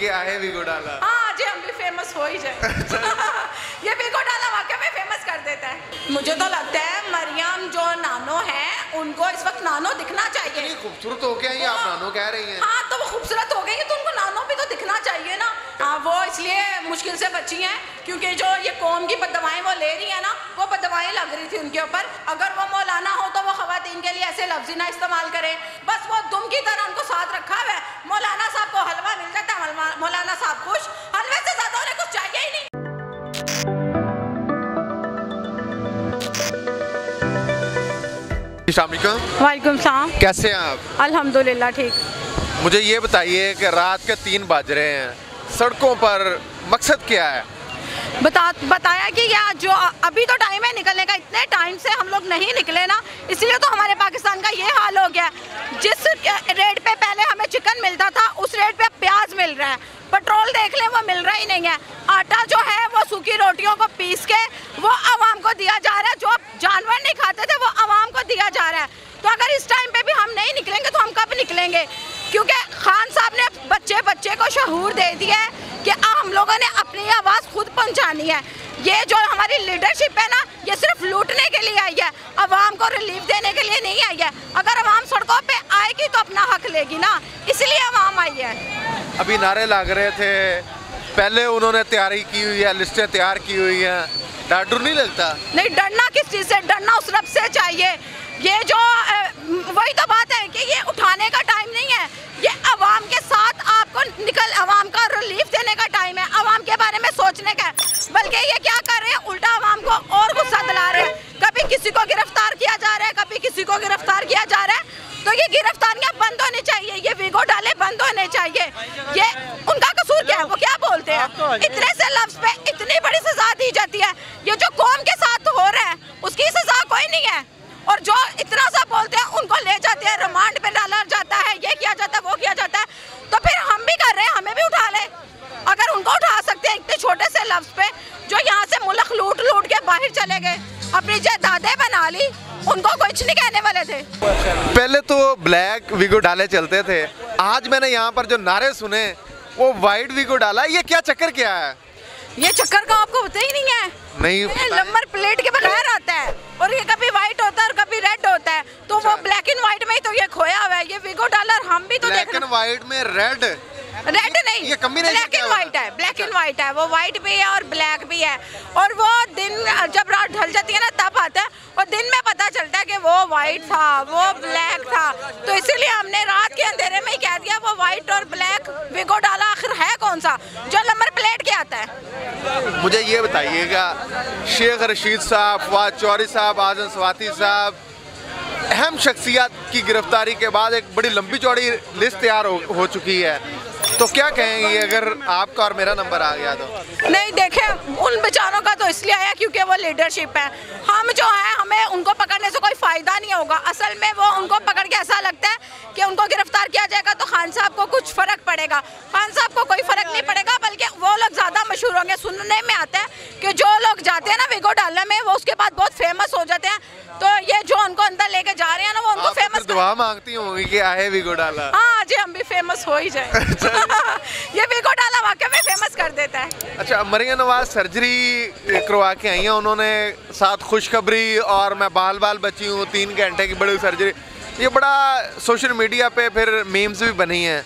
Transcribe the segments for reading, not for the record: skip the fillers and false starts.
कि आहे वीगो डाला। हाँ जी, हम भी फेमस हो ही जाए। ये वीगो डाला वाकई में फेमस कर देता है। मुझे तो लगता है मरियम जो नानो है उनको इस वक्त नानो दिखना चाहिए। इतनी खूबसूरत हो गया ये आप नानो कह रही हैं। हाँ, तो वो खूबसूरत हो गई है तो उनको नानो भी तो दिखना चाहिए ना। हाँ, वो इसलिए मुश्किल से बची हैं क्योंकि जो ये कौम की बददुआएं वो ले रही है ना, वो बददुआएं लग रही थी उनके ऊपर। अगर वो मौलाना हो तो वो खवातीन के लिए ऐसे लफ्ज़ ना इस्तेमाल करें, बस वो दुम की तरह उनको साथ रखा हुआ है। मौलाना साहब को हलवा मिल जाता है, मौलाना साहब खुश, हलवे से ज़्यादा उन्हें कुछ चाहिए ही नहीं। वालेकुम सलाम। कैसे हैं आप? अल्हम्दुलिल्लाह ठीक। मुझे ये बताइए कि रात के 3 बज रहे हैं, सड़कों पर मकसद क्या है? बताया कि यार जो अभी तो टाइम है निकलने का, इतने टाइम से हम लोग नहीं निकले ना, इसलिए तो हमारे पाकिस्तान का ये हाल हो गया। जिस रेट पे पहले हमें चिकन मिलता था उस रेट पे प्याज मिल रहा है, पेट्रोल देख लें वो मिल रहा ही नहीं है, आटा जो है वो सूखी रोटियों को पीस के वो आवाम को दिया जा रहा है, जो जानवर नहीं खाते थे वो आवाम को दिया जा रहा है। तो अगर इस टाइम पे भी हम नहीं निकलेंगे तो हम कब निकलेंगे? क्योंकि खान साहब ने बच्चे बच्चे को शऊर दे दिया है कि हम लोगों ने अपनी आवाज़ खुद पहुंचानी है। ये जो हमारी लीडरशिप है ना, ये सिर्फ लूटने के लिए आई है, आवाम को रिलीफ देने के लिए नहीं आई है। अगर आवाम सड़कों पे आएगी तो अपना हक लेगी ना, इसलिए आवाम आई है। अभी नारे लग रहे थे, पहले उन्होंने तैयारी की हुई है, लिस्टें तैयार की हुई हैं, डर नहीं लगता? नहीं, डरना किस चीज़ से? डरना उस रब से चाहिए। ये जो वही तो बात है कि ये उठाने का टाइम नहीं है, ये आवाम के साथ आपको आवाम का रिलीफ देने का टाइम है, आवाम के बारे में सोचने का है। बल्कि ये क्या कर रहे हैं, उल्टा आवाम को और गुस्सा दिला रहे हैं। कभी किसी को गिरफ्तार किया जा रहा है, कभी किसी को गिरफ्तार किया जा रहा है। तो ये गिरफ्तारियां बंद होनी चाहिए, ये वीगो डाले बंद होने चाहिए। ये उनका कसूर क्या है? वो क्या बोलते हैं? इतने से लफ्ज पे इतनी बड़ी सजा दी जाती है। ये जो कौम के साथ हो रहा है उसकी सजा कोई नहीं है, और जो इतना सा बोलते हैं उनको ले जाते हैं, रिमांड पे डाला जाता है, ये किया जाता है, वो किया जाता है। तो फिर हम भी कर रहे हैं, हमें भी उठा लें। अगर उनको उठा सकते हैं इतने छोटे से लफ्ज पे, जो यहाँ से मुल्क लूट लूट के बाहर चले गए, अपनी जायदादें बना ली, उनको कुछ नहीं कहने वाले थे। पहले तो ब्लैक वीगो डाले चलते थे, आज मैंने यहाँ पर जो नारे सुने वो वाइट वीगो डाला। ये क्या चक्कर क्या है? ये चक्कर का आपको पता ही नहीं है? नहीं, नंबर प्लेट के बगैर आता है और ये कभी व्हाइट होता है और कभी रेड होता है, तो वो ब्लैक एंड व्हाइट में ही तो ये खोया हुआ है। ये वीगो डालर हम भी तो ब्लैक एंड व्हाइट में रेड नहीं, ये कॉम्बिनेशन ब्लैक एंड व्हाइट है, ब्लैक एंड व्हाइट है, वो व्हाइट भी है और ब्लैक भी है। और वो दिन जब रात ढल जाती है ना तब आता है, और दिन में पता चलता है कि वो व्हाइट था, वो ब्लैक था। तो इसीलिए हमने रात के अंधेरे में ही कह दिया वो व्हाइट और ब्लैक वीगो डाला। आखिर है कौन सा जो नंबर प्लेट के आता है? मुझे ये बताइएगा, शेख रशीद साहब, फवाद चौधरी साहब, आजम स्वाति साहब, अहम शख्सियत की गिरफ्तारी के बाद एक बड़ी लंबी चौड़ी लिस्ट तैयार हो चुकी है, तो क्या कहेंगे अगर आपका और मेरा नंबर आ गया तो? नहीं, देखें, उन बेचारों का तो इसलिए आया क्योंकि वो लीडरशिप है। हम जो है, हमें उनको पकड़ने से कोई फ़ायदा नहीं होगा। असल में वो उनको पकड़ के ऐसा लगता है कि उनको गिरफ्तार किया जाएगा तो खान साहब को कुछ फ़र्क पड़ेगा। खान साहब को कोई फ़र्क नहीं पड़ेगा, बल्कि वो लोग ज़्यादा मशहूर होंगे। सुनने में आता है कि जो लोग जाते हैं ना वीगो डालने में, वो उसके बाद बहुत फेमस हो जाते हैं। तो ये जो उनको अंदर लेके जा रहे हैं ना, वो उनको फेमस दुआ मांगती होंगी कि आए वीगो डाला। हाँ जी, हम भी फेमस हो ही जाए। ये वीगो डाला वाकई में फेमस कर देता है। अच्छा, मरियम नवाज सर्जरी करवा के आई हैं, उन्होंने साथ खुशखबरी और मैं बाल बाल बची हूँ, 3 घंटे की बड़ी सर्जरी, ये बड़ा सोशल मीडिया पे फिर मीम्स भी बनी हैं।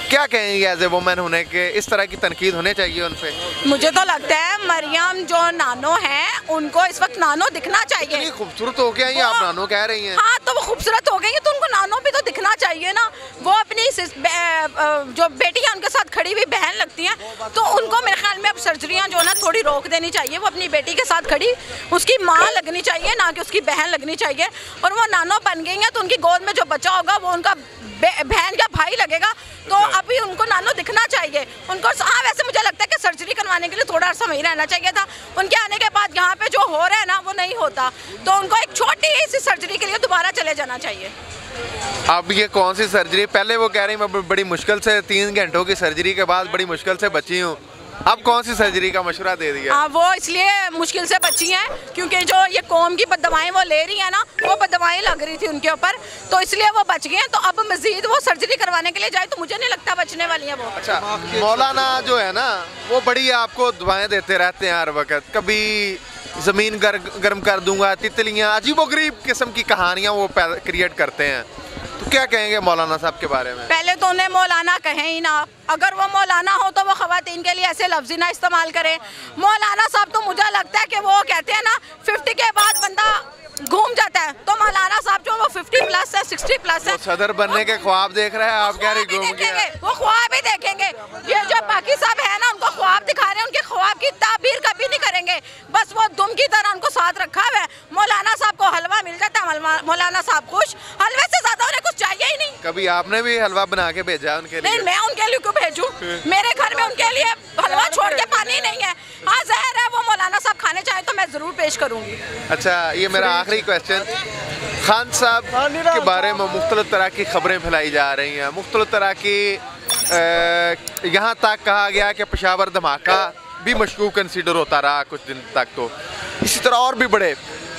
क्या कहेंगे एज ए वुमेन होने के, इस तरह की तनकीद होने चाहिए उन पे? मुझे तो लगता है मरियम जो नानो है उनको इस वक्त नानो दिखना चाहिए। इतनी खूबसूरत हो गया, ये आप नानो कह रही हैं। हाँ, तो वो खूबसूरत हो गई है तो उनको नानो भी तो दिखना चाहिए ना। वो अपनी जो बेटी है उनके साथ खड़ी हुई बहन लगती हैं, तो उनको मेरे ख्याल में अब सर्जरियाँ जो है ना थोड़ी रोक देनी चाहिए। वो अपनी बेटी के साथ खड़ी, उसकी माँ लगनी चाहिए, ना कि उसकी बहन लगनी चाहिए। और वो नानो बन गई हैं तो उनकी गोद में जो बच्चा होगा वो उनका बहन का भाई लगेगा, तो अभी उनको नानो दिखना चाहिए उनको। हाँ, वैसे मुझे लगता है कि सर्जरी करवाने के लिए थोड़ा अर्सा वहीं रहना चाहिए था। उनके आने के बाद यहाँ पे जो हो रहा है ना वो नहीं होता, तो उनको एक छोटी सी सर्जरी के लिए दोबारा चले जाना चाहिए। अब ये कौन सी सर्जरी? पहले वो कह रही मैं बड़ी मुश्किल से 3 घंटों की सर्जरी के बाद बड़ी मुश्किल से बची हूँ, अब कौन सी सर्जरी का मशवरा दे दिया? हाँ, वो इसलिए मुश्किल से बची हैं क्योंकि जो ये कौम की बददवाएं वो ले रही है ना, वो बददवाएं लग रही थी उनके ऊपर, तो इसलिए वो बच गए हैं। तो अब मजीद वो सर्जरी करवाने के लिए जाए तो मुझे नहीं लगता बचने वाली है वो। अच्छा, मौलाना जो है ना वो बड़ी आपको दुआएं देते रहते हैं हर वक्त, कभी ज़मीन गर्म कर दूंगा, तितलियाँ, अजीबोगरीब किस्म की कहानियाँ वो क्रिएट करते हैं। तो क्या कहेंगे मौलाना साहब के बारे में? पहले तो उन्हें मौलाना कहें ही ना, अगर वो मौलाना हो तो वो ख़वातीन के लिए ऐसे लफ्ज़ ना इस्तेमाल करें। मौलाना साहब तो मुझे लगता है कि वो कहते हैं ना 50 के बाद बंदा घूम जाता है, तो मौलाना साहब जो वो 50+ है, 60+ है, सदर बनने के ख्वाब देख रहे हैं, आप कह रहे घूम गया। वो ख्वाब ही देखेंगे। ये जो बाकी साहब है ना उनको ख्वाब दिखा रहे हैं, उनके ख्वाब की ताबीर कभी नहीं करेंगे, बस वो दुम की तरह उनको साथ रखा हुआ है। मौलाना साहब को हलवा मिल जाता है, मौलाना साहब खुश, हलवे से ज्यादा उन्हें कुछ चाहिए ही नहीं। कभी आपने भी हलवा बना के भेजा उनके लिए? नहीं, मैं उनके लिए क्यों भेजूं? मेरे घर में उनके लिए हलवा छोड़ के पानी नहीं है। हाँ, जहर है, वो मौलाना साहब खाने चाहे तो मैं जरूर पेश करूंगी। अच्छा, ये मेरा आखिरी क्वेश्चन, खान साहब के बारे में मुख्तलिफ तरह की खबरें फैलाई जा रही हैं, मुख्तलिफ तरह की, यहाँ तक कहा गया कि पेशावर धमाका भी मशकूक कंसीडर होता रहा कुछ दिन तक। तो इसी तरह और भी बड़े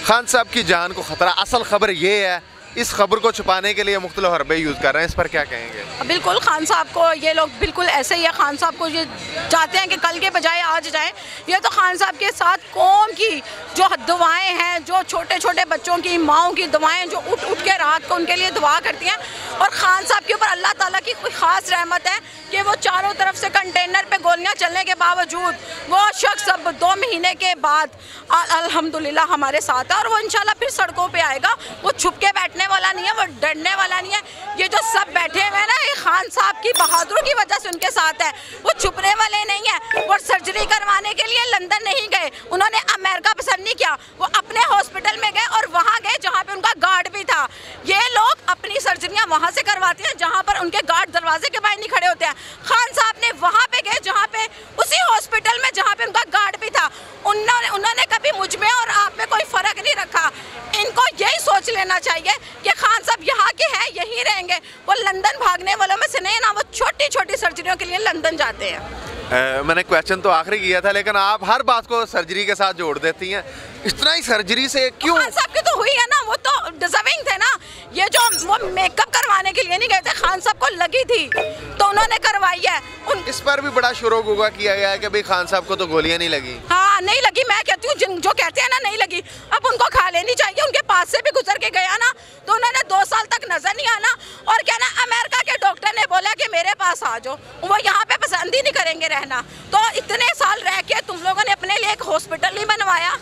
खान साहब की जान को ख़तरा। असल खबर ये है, इस खबर को छुपाने के लिए मुख्तलिफ हरबे यूज़ कर रहे हैं, इस पर क्या कहेंगे? बिल्कुल, खान साहब को ये लोग बिल्कुल ऐसे ही है, खान साहब को ये चाहते हैं कि कल के बजाय आज जाए। ये तो खान साहब के साथ कौम की जो दुआएं हैं, जो छोटे छोटे बच्चों की माओं की दुआएं जो उठ उठ के रात को उनके लिए दुआ करती हैं, और खान साहब के ऊपर अल्लाह ताला की कोई ख़ास रहमत है कि वो चारों तरफ से कंटेनर पे गोलियां चलने के बावजूद वो शख्स अब 2 महीने के बाद अल्हम्दुलिल्लाह हमारे साथ है, और वो इंशाल्लाह फिर सड़कों पे आएगा। वो छुप के बैठने वाला नहीं है, वो डरने वाला नहीं है। ये जो सब बैठे हुए हैं ना, ये खान साहब की बहादुरी की वजह से उनके साथ है, वो छुपने वाले नहीं है। वो सर्जरी करवाने के लिए लंदन नहीं गए, उन्होंने अमेरिका पसंद नहीं किया, वो अपने हॉस्पिटल में गए और वहाँ गए जहाँ पे उनका गार्ड भी था। ये लोग अपनी सर्जरियाँ वहाँ से करवाते हैं जहाँ पर उनके गार्ड दरवाजे के बाहर नहीं खड़े होते हैं। खान साहब ने वहाँ पे गए जहाँ पे, उसी हॉस्पिटल में जहाँ पे उनका गार्ड भी था। उन्होंने कभी मुझ में और आप में कोई फ़र्क नहीं रखा। इनको यही सोच लेना चाहिए कि खान साहब यहाँ के हैं, यहीं रहेंगे। वो लंदन भागने वालों में से नहीं ना, वो छोटी छोटी सर्जरियों के लिए लंदन जाते हैं। मैंने क्वेश्चन तो आखिरी किया था, लेकिन आप हर बात को सर्जरी के साथ जोड़ देती हैं। इतना ही सर्जरी से क्यों? खान साहब की तो हुई है ना, वो तो डिजर्विंग थे ना। ये जो वो मेकअप करवाने के लिए नहीं गए थे, खान साहब को लगी थी तो उन्होंने करवाई है। इस पर भी बड़ा शोर गुगा किया गया है कि भाई खान साहब को तो गोलियां नहीं लगी। हाँ, नहीं लगी। मैं कहती हूँ जो कहते हैं ना नहीं लगी, अब उनको खा लेनी चाहिए। उनके पास से भी गुजर के गया ना, तो उन्होंने 2 साल तक नजर नहीं आना, और क्या ना अमेरिका के डॉक्टर ने बोला कि मेरे पास आ जाओ, वो यहाँ पे पसंद ही नहीं करेंगे रहना। तो इतने साल रह के तुम लोगों ने अपने लिए एक हॉस्पिटल नहीं बनवाया।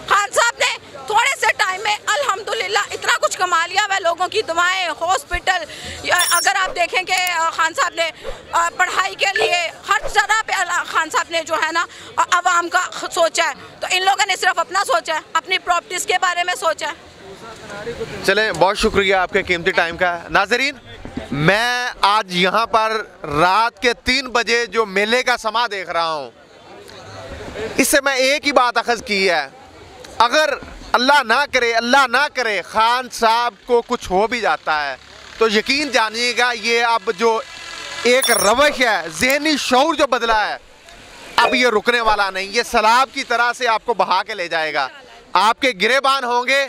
खान साहब ने थोड़े से टाइम में अल्हम्दुलिल्लाह इतना कुछ कमा लिया हुआ, लोगों की दुआएं, हॉस्पिटल। अगर आप देखें कि खान साहब ने पढ़ाई के लिए हर जगह पे खान साहब ने जो है ना आवाम का सोचा है, तो इन लोगों ने सिर्फ अपना सोचा है, अपनी प्रॉपर्टीज़ के बारे में सोचा है। चलें, बहुत शुक्रिया आपके कीमती टाइम का। नाजरीन, मैं आज यहाँ पर रात के 3 बजे जो मेले का समा देख रहा हूँ, इससे मैं एक ही बात अखज़ की है, अगर अल्लाह ना करे खान साहब को कुछ हो भी जाता है तो यकीन जानिएगा ये अब जो एक रवश है, ज़हनी शऊर जो बदला है, अब ये रुकने वाला नहीं। ये सैलाब की तरह से आपको बहा के ले जाएगा। आपके गिरेबान होंगे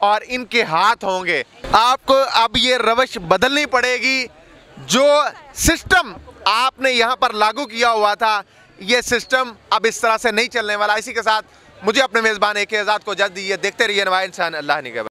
और इनके हाथ होंगे। आपको अब ये रवश बदलनी पड़ेगी। जो सिस्टम आपने यहाँ पर लागू किया हुआ था, ये सिस्टम अब इस तरह से नहीं चलने वाला। इसी के साथ मुझे अपने मेज़बान AK आज़ाद को इजाज़त दीजिए। देखते रहिए नवाए इंसान। अल्लाह निगहबान।